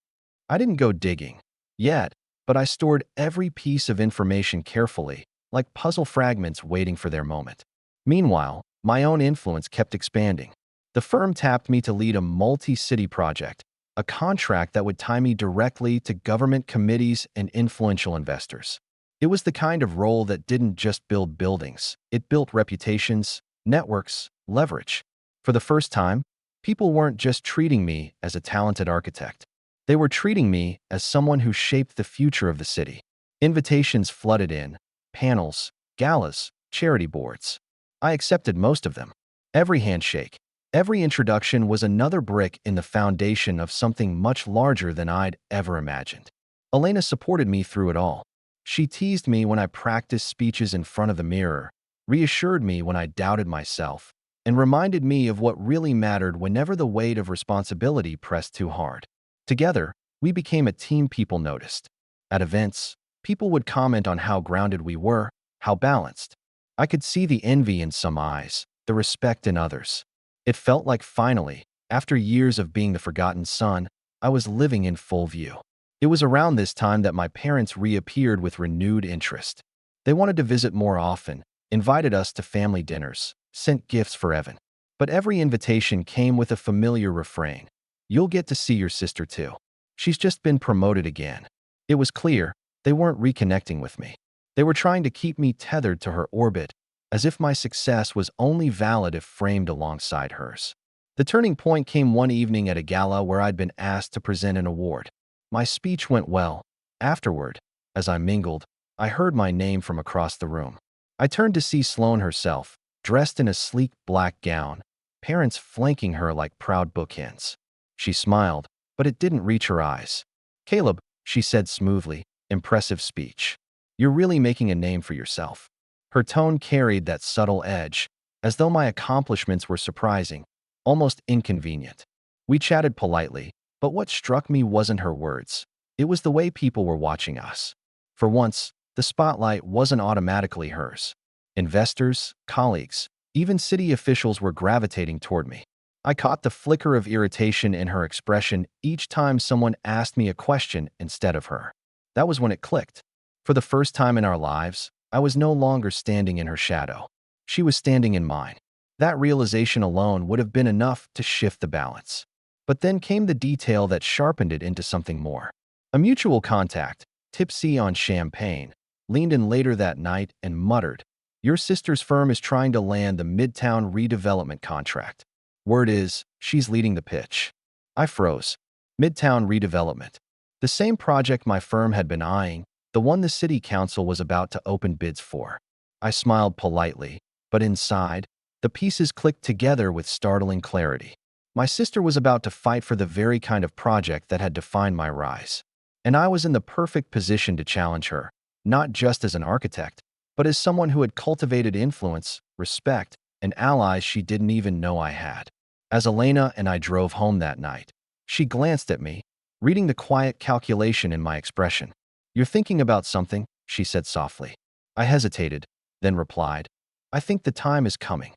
I didn't go digging yet, but I stored every piece of information carefully, like puzzle fragments waiting for their moment. Meanwhile, my own influence kept expanding. The firm tapped me to lead a multi-city project, a contract that would tie me directly to government committees and influential investors. It was the kind of role that didn't just build buildings, it built reputations, networks, leverage. For the first time, people weren't just treating me as a talented architect. They were treating me as someone who shaped the future of the city. Invitations flooded in, panels, galas, charity boards. I accepted most of them. Every handshake, every introduction was another brick in the foundation of something much larger than I'd ever imagined. Elena supported me through it all. She teased me when I practiced speeches in front of the mirror, reassured me when I doubted myself, and reminded me of what really mattered whenever the weight of responsibility pressed too hard. Together, we became a team people noticed. At events, people would comment on how grounded we were, how balanced. I could see the envy in some eyes, the respect in others. It felt like finally, after years of being the forgotten son, I was living in full view. It was around this time that my parents reappeared with renewed interest. They wanted to visit more often, invited us to family dinners, sent gifts for Evan. But every invitation came with a familiar refrain. "You'll get to see your sister too. She's just been promoted again." It was clear they weren't reconnecting with me. They were trying to keep me tethered to her orbit, as if my success was only valid if framed alongside hers. The turning point came one evening at a gala where I'd been asked to present an award. My speech went well. Afterward, as I mingled, I heard my name from across the room. I turned to see Sloane herself, dressed in a sleek black gown, parents flanking her like proud bookends. She smiled, but it didn't reach her eyes. "Caleb," she said smoothly, "impressive speech. You're really making a name for yourself." Her tone carried that subtle edge, as though my accomplishments were surprising, almost inconvenient. We chatted politely, but what struck me wasn't her words. It was the way people were watching us. For once, the spotlight wasn't automatically hers. Investors, colleagues, even city officials were gravitating toward me. I caught the flicker of irritation in her expression each time someone asked me a question instead of her. That was when it clicked. For the first time in our lives, I was no longer standing in her shadow. She was standing in mine. That realization alone would have been enough to shift the balance. But then came the detail that sharpened it into something more. A mutual contact, tipsy on champagne, leaned in later that night and muttered, "Your sister's firm is trying to land the Midtown redevelopment contract. Word is, she's leading the pitch." I froze. Midtown redevelopment. The same project my firm had been eyeing, the one the city council was about to open bids for. I smiled politely, but inside, the pieces clicked together with startling clarity. My sister was about to fight for the very kind of project that had defined my rise. And I was in the perfect position to challenge her, not just as an architect, but as someone who had cultivated influence, respect, and allies she didn't even know I had. As Elena and I drove home that night, she glanced at me, reading the quiet calculation in my expression. "You're thinking about something," she said softly. I hesitated, then replied, "I think the time is coming."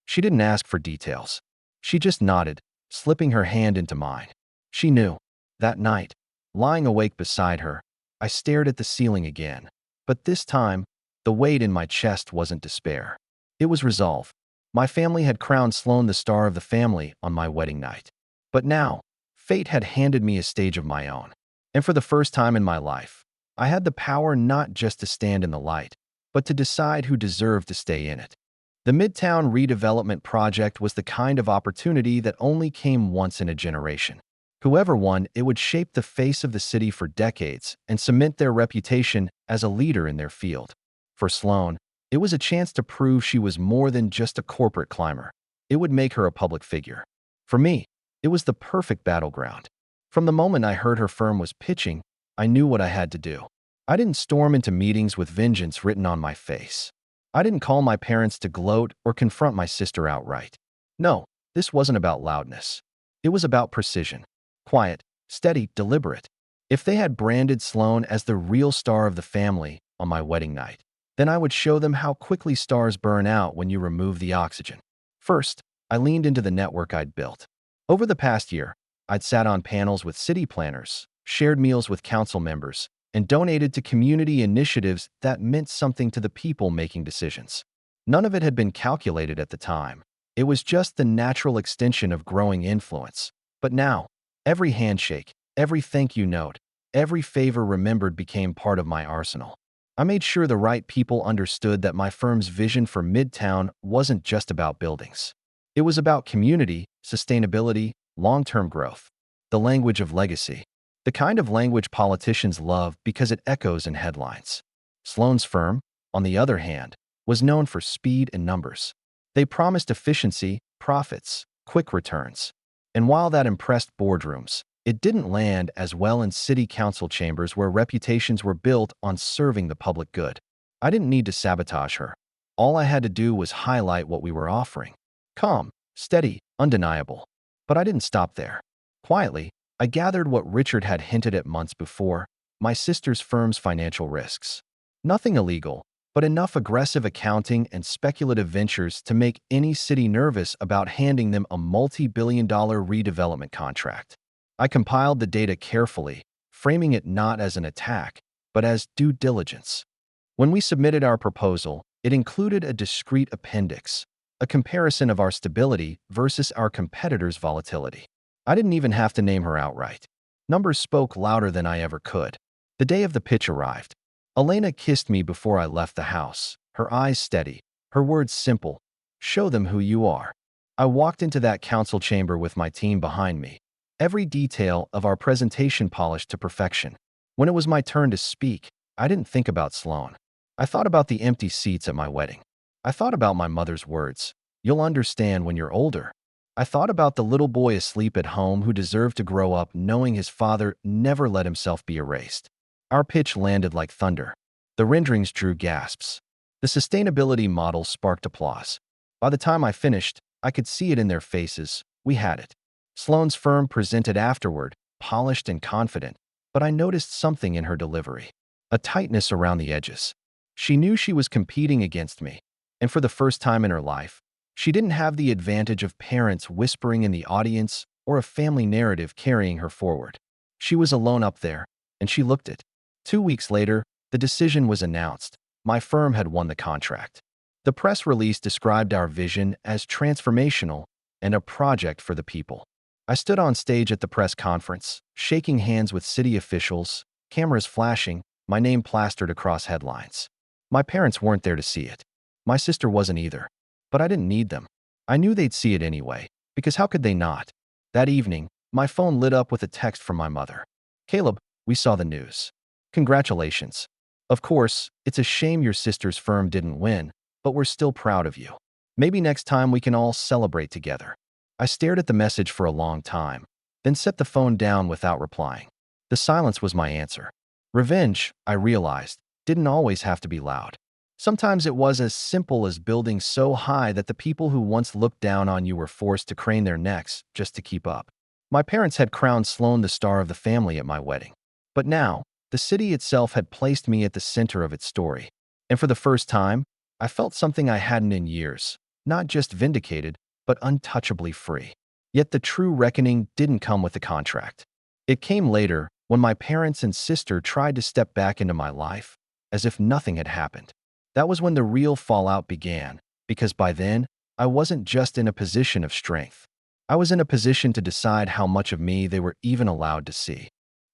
She didn't ask for details. She just nodded, slipping her hand into mine. She knew. That night, lying awake beside her, I stared at the ceiling again. But this time, the weight in my chest wasn't despair. It was resolve. My family had crowned Sloane the star of the family on my wedding night. But now, fate had handed me a stage of my own. And for the first time in my life, I had the power not just to stand in the light, but to decide who deserved to stay in it. The Midtown redevelopment project was the kind of opportunity that only came once in a generation. Whoever won, it would shape the face of the city for decades and cement their reputation as a leader in their field. For Sloane, it was a chance to prove she was more than just a corporate climber. It would make her a public figure. For me, it was the perfect battleground. From the moment I heard her firm was pitching, I knew what I had to do. I didn't storm into meetings with vengeance written on my face. I didn't call my parents to gloat or confront my sister outright. No, this wasn't about loudness. It was about precision. Quiet, steady, deliberate. If they had branded Sloane as the real star of the family on my wedding night, then I would show them how quickly stars burn out when you remove the oxygen. First, I leaned into the network I'd built. Over the past year, I'd sat on panels with city planners, shared meals with council members, and donated to community initiatives that meant something to the people making decisions. None of it had been calculated at the time. It was just the natural extension of growing influence. But now, every handshake, every thank you note, every favor remembered became part of my arsenal. I made sure the right people understood that my firm's vision for Midtown wasn't just about buildings. It was about community, sustainability, long-term growth. The language of legacy. The kind of language politicians love because it echoes in headlines. Sloane's firm, on the other hand, was known for speed and numbers. They promised efficiency, profits, quick returns. And while that impressed boardrooms, it didn't land as well in city council chambers where reputations were built on serving the public good. I didn't need to sabotage her. All I had to do was highlight what we were offering. Calm, steady, undeniable. But I didn't stop there. Quietly, I gathered what Richard had hinted at months before, my sister's firm's financial risks. Nothing illegal, but enough aggressive accounting and speculative ventures to make any city nervous about handing them a multi-billion-dollar redevelopment contract. I compiled the data carefully, framing it not as an attack, but as due diligence. When we submitted our proposal, it included a discrete appendix, a comparison of our stability versus our competitors' volatility. I didn't even have to name her outright. Numbers spoke louder than I ever could. The day of the pitch arrived. Elena kissed me before I left the house, her eyes steady, her words simple. "Show them who you are." I walked into that council chamber with my team behind me, every detail of our presentation polished to perfection. When it was my turn to speak, I didn't think about Sloane. I thought about the empty seats at my wedding. I thought about my mother's words, "You'll understand when you're older." I thought about the little boy asleep at home who deserved to grow up knowing his father never let himself be erased. Our pitch landed like thunder. The renderings drew gasps. The sustainability model sparked applause. By the time I finished, I could see it in their faces. We had it. Sloane's firm presented afterward, polished and confident, but I noticed something in her delivery. A tightness around the edges. She knew she was competing against me, and for the first time in her life, she didn't have the advantage of parents whispering in the audience or a family narrative carrying her forward. She was alone up there, and she looked it. 2 weeks later, the The decision was announced. My firm had won the contract. The press release described our vision as transformational and a project for the people. I stood on stage at the press conference, shaking hands with city officials, cameras flashing, my name plastered across headlines. My parents weren't there to see it. My sister wasn't either. But I didn't need them. I knew they'd see it anyway, because how could they not? That evening, my phone lit up with a text from my mother. "Caleb, we saw the news. Congratulations. Of course, it's a shame your sister's firm didn't win, but we're still proud of you. Maybe next time we can all celebrate together." I stared at the message for a long time, then set the phone down without replying. The silence was my answer. Revenge, I realized, didn't always have to be loud. Sometimes it was as simple as building so high that the people who once looked down on you were forced to crane their necks just to keep up. My parents had crowned Sloan the star of the family at my wedding. But now, the city itself had placed me at the center of its story. And for the first time, I felt something I hadn't in years, not just vindicated, but untouchably free. Yet the true reckoning didn't come with the contract. It came later, when my parents and sister tried to step back into my life, as if nothing had happened. That was when the real fallout began, because by then, I wasn't just in a position of strength. I was in a position to decide how much of me they were even allowed to see.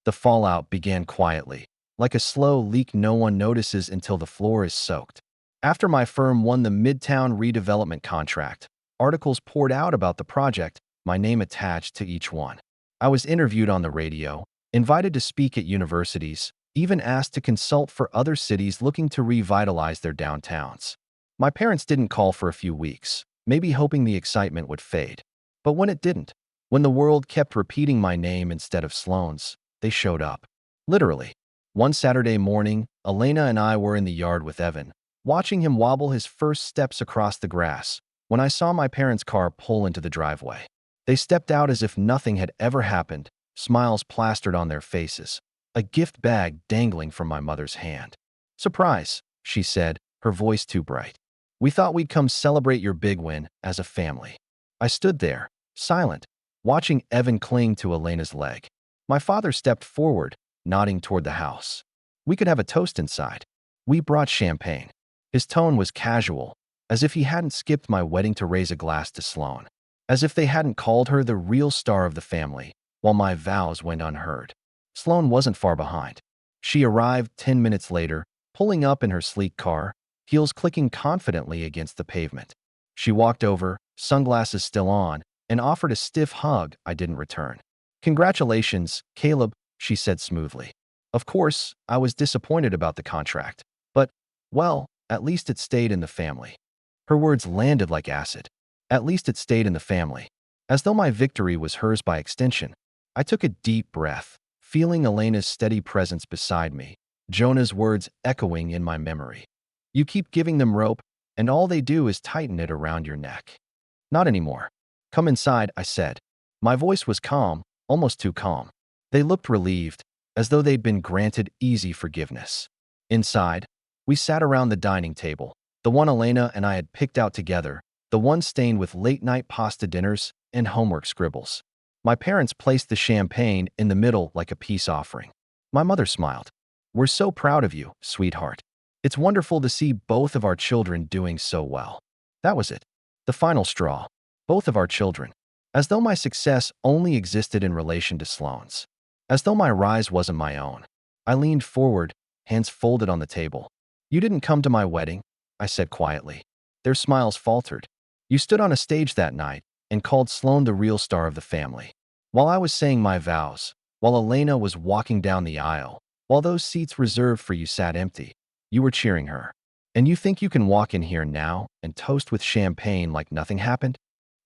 The fallout began quietly, like a slow leak no one notices until the floor is soaked. After my firm won the Midtown redevelopment contract, articles poured out about the project, my name attached to each one. I was interviewed on the radio, invited to speak at universities, even asked to consult for other cities looking to revitalize their downtowns. My parents didn't call for a few weeks, maybe hoping the excitement would fade. But when it didn't, when the world kept repeating my name instead of Sloane's, they showed up. Literally. One Saturday morning, Elena and I were in the yard with Evan, watching him wobble his first steps across the grass, when I saw my parents' car pull into the driveway. They stepped out as if nothing had ever happened, smiles plastered on their faces, a gift bag dangling from my mother's hand. "Surprise," she said, her voice too bright. "We thought we'd come celebrate your big win as a family." I stood there, silent, watching Evan cling to Elena's leg. My father stepped forward, nodding toward the house. "We could have a toast inside." We brought champagne. His tone was casual, as if he hadn't skipped my wedding to raise a glass to Sloane, as if they hadn't called her the real star of the family, while my vows went unheard. Sloane wasn't far behind. She arrived 10 minutes later, pulling up in her sleek car, heels clicking confidently against the pavement. She walked over, sunglasses still on, and offered a stiff hug I didn't return. "Congratulations, Caleb," she said smoothly. Of course, I was disappointed about the contract, but, well, at least it stayed in the family. Her words landed like acid. At least it stayed in the family. As though my victory was hers by extension, I took a deep breath, feeling Elena's steady presence beside me, Jonah's words echoing in my memory. "You keep giving them rope, and all they do is tighten it around your neck." "Not anymore. Come inside," I said. My voice was calm, almost too calm. They looked relieved, as though they'd been granted easy forgiveness. Inside, we sat around the dining table, the one Elena and I had picked out together, the one stained with late-night pasta dinners and homework scribbles. My parents placed the champagne in the middle like a peace offering. My mother smiled. "We're so proud of you, sweetheart. It's wonderful to see both of our children doing so well." That was it. The final straw. Both of our children. As though my success only existed in relation to Sloane's. As though my rise wasn't my own. I leaned forward, hands folded on the table. "You didn't come to my wedding," I said quietly. Their smiles faltered. "You stood on a stage that night and called Sloane the real star of the family. While I was saying my vows, while Elena was walking down the aisle, while those seats reserved for you sat empty, you were cheering her. And you think you can walk in here now and toast with champagne like nothing happened?"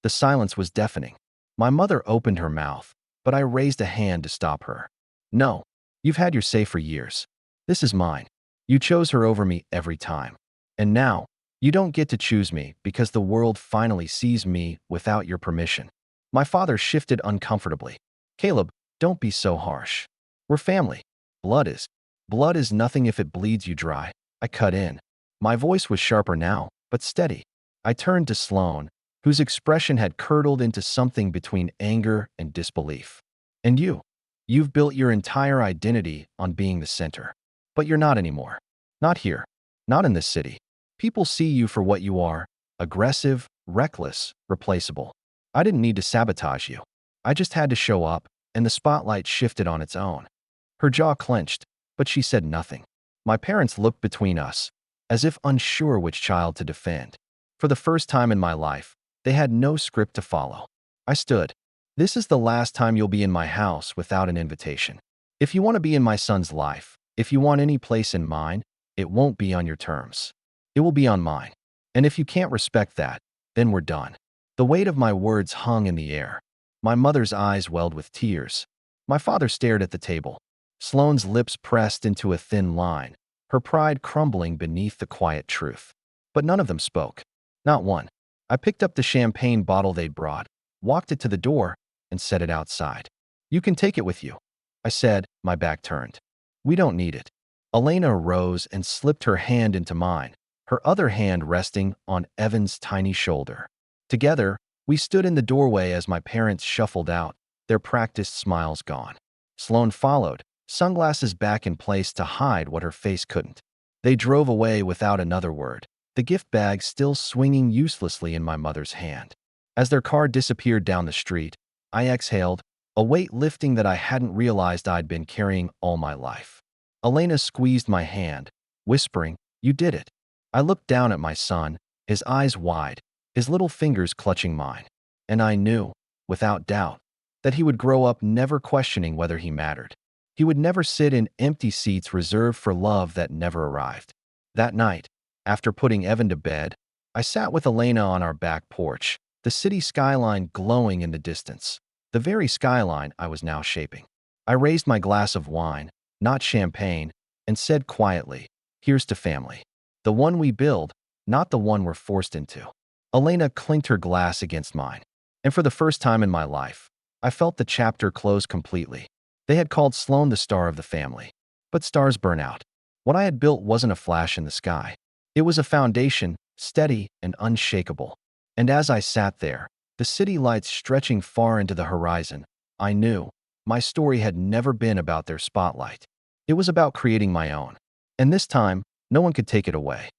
The silence was deafening. My mother opened her mouth, but I raised a hand to stop her. "No, you've had your say for years. This is mine. You chose her over me every time. And now, you don't get to choose me because the world finally sees me without your permission." My father shifted uncomfortably. "Caleb, don't be so harsh. We're family. Blood is. Blood is nothing if it bleeds you dry." I cut in. My voice was sharper now, but steady. I turned to Sloane, whose expression had curdled into something between anger and disbelief. "And you've built your entire identity on being the center. But you're not anymore. Not here. Not in this city. People see you for what you are: aggressive, reckless, replaceable. I didn't need to sabotage you. I just had to show up, and the spotlight shifted on its own. Her jaw clenched, but she said nothing. My parents looked between us, as if unsure which child to defend. For the first time in my life, they had no script to follow. I stood. This is the last time you'll be in my house without an invitation. If you want to be in my son's life, if you want any place in mine, it won't be on your terms. It will be on mine. And if you can't respect that, then we're done. The weight of my words hung in the air. My mother's eyes welled with tears. My father stared at the table. Sloane's lips pressed into a thin line, her pride crumbling beneath the quiet truth. But none of them spoke. Not one. I picked up the champagne bottle they'd brought, walked it to the door, and set it outside. You can take it with you, I said, my back turned. We don't need it. Elena rose and slipped her hand into mine, her other hand resting on Evan's tiny shoulder. Together, we stood in the doorway as my parents shuffled out, their practiced smiles gone. Sloane followed, sunglasses back in place to hide what her face couldn't. They drove away without another word, the gift bag still swinging uselessly in my mother's hand. As their car disappeared down the street, I exhaled, a weight lifting that I hadn't realized I'd been carrying all my life. Elena squeezed my hand, whispering, "You did it." I looked down at my son, his eyes wide, his little fingers clutching mine. And I knew, without doubt, that he would grow up never questioning whether he mattered. He would never sit in empty seats reserved for love that never arrived. That night, after putting Evan to bed, I sat with Elena on our back porch, the city skyline glowing in the distance, the very skyline I was now shaping. I raised my glass of wine, not champagne, and said quietly, "Here's to family. The one we build, not the one we're forced into." Elena clinked her glass against mine, and for the first time in my life, I felt the chapter close completely. They had called Sloane the star of the family. But stars burn out. What I had built wasn't a flash in the sky. It was a foundation, steady and unshakable. And as I sat there, the city lights stretching far into the horizon, I knew my story had never been about their spotlight. It was about creating my own. And this time, no one could take it away.